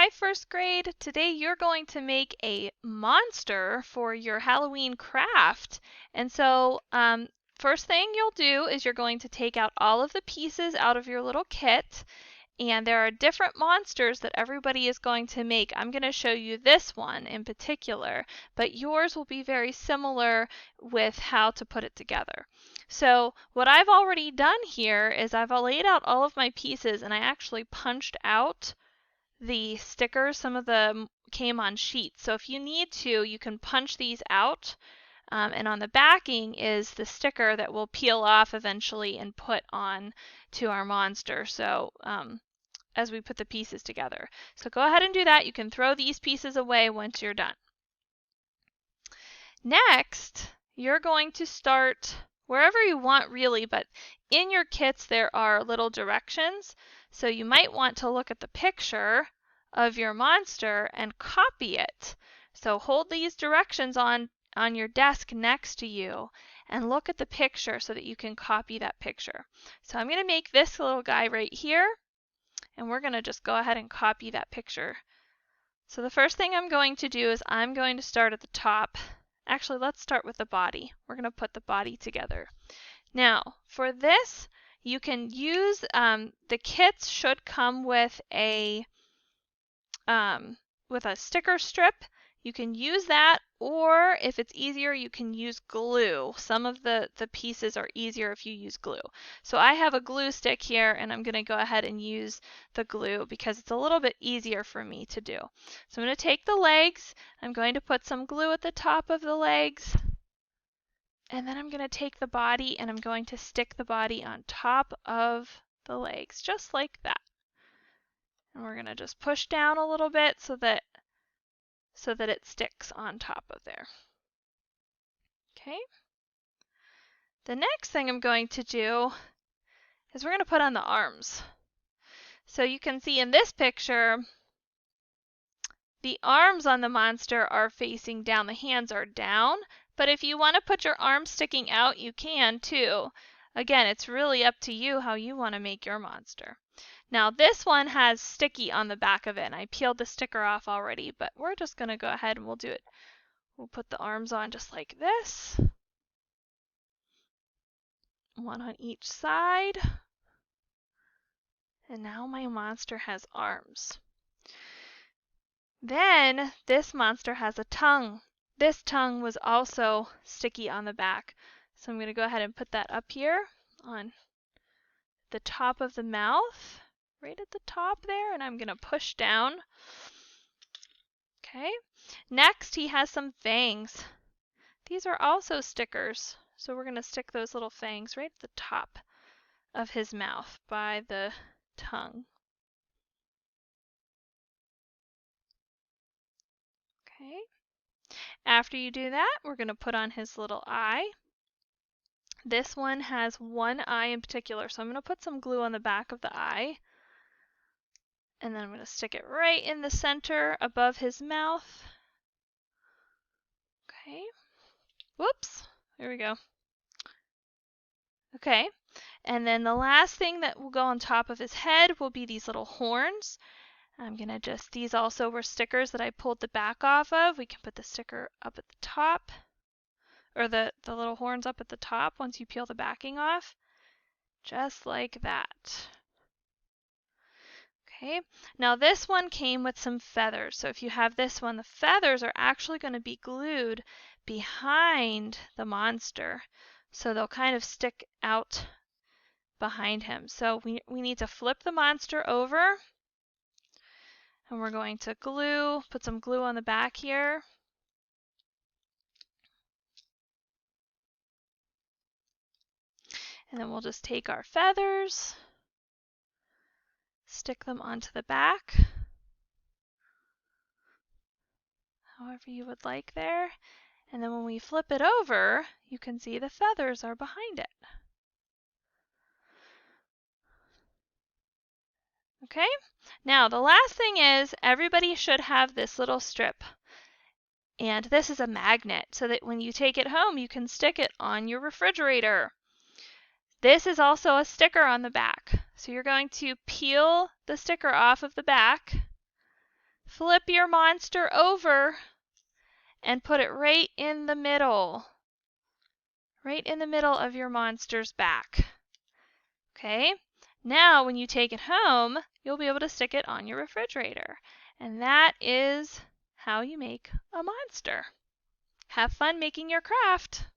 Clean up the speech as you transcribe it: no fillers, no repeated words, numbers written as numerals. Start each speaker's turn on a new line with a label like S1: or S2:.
S1: Hi, first grade. Today you're going to make a monster for your Halloween craft. And so, first thing you'll do is you're going to take out all of the pieces out of your little kit. And there are different monsters that everybody is going to make. I'm going to show you this one in particular, but yours will be very similar with how to put it together. So what I've already done here is I've laid out all of my pieces, and I actually punched out the stickers. Some of them came on sheets. So if you need to, you can punch these out. And on the backing is the sticker that will peel off eventually and put on to our monster. So as we put the pieces together. So go ahead and do that. You can throw these pieces away once you're done. Next, you're going to start wherever you want really, but in your kits there are little directions. So you might want to look at the picture of your monster and copy it. So hold these directions on your desk next to you and look at the picture so that you can copy that picture. So I'm going to make this little guy right here, and we're going to just go ahead and copy that picture. So the first thing I'm going to do is I'm going to start at the top. Actually, let's start with the body. We're going to put the body together. Now, for this, you can use, the kits should come with a sticker strip. You can use that, or if it's easier, you can use glue. Some of the pieces are easier if you use glue. So I have a glue stick here, and I'm going to go ahead and use the glue because it's a little bit easier for me to do. So I'm going to take the legs, I'm going to put some glue at the top of the legs, and then I'm going to take the body and I'm going to stick the body on top of the legs, just like that. And we're going to just push down a little bit so that it sticks on top of there. Okay. The next thing I'm going to do is we're going to put on the arms. So you can see in this picture, the arms on the monster are facing down, the hands are down, but if you want to put your arms sticking out, you can too. Again, it's really up to you how you want to make your monster. Now this one has sticky on the back of it, and I peeled the sticker off already, but we're just going to go ahead and we'll do it. We'll put the arms on just like this. One on each side. And now my monster has arms. Then this monster has a tongue. This tongue was also sticky on the back. So I'm going to go ahead and put that up here on the top of the mouth, right at the top there, and I'm going to push down. Okay. Next, he has some fangs. These are also stickers. So we're going to stick those little fangs right at the top of his mouth by the tongue. Okay. After you do that, we're going to put on his little eye. This one has one eye in particular, so I'm going to put some glue on the back of the eye. And then I'm going to stick it right in the center above his mouth. Okay. Whoops. There we go. Okay. And then the last thing that will go on top of his head will be these little horns. I'm going to just, these also were stickers that I pulled the back off of. We can put the sticker up at the top, or the little horns up at the top once you peel the backing off. Just like that. Okay, now this one came with some feathers. So if you have this one, the feathers are actually going to be glued behind the monster. So they'll kind of stick out behind him. So we need to flip the monster over. And we're going to put some glue on the back here. And then we'll just take our feathers, stick them onto the back, however you would like there. And then when we flip it over, you can see the feathers are behind it. Okay, now the last thing is everybody should have this little strip. And this is a magnet so that when you take it home, you can stick it on your refrigerator. This is also a sticker on the back. So you're going to peel the sticker off of the back, Flip your monster over and put it right in the middle. Right in the middle of your monster's back. Okay? Now, when you take it home, you'll be able to stick it on your refrigerator. And that is how you make a monster. Have fun making your craft!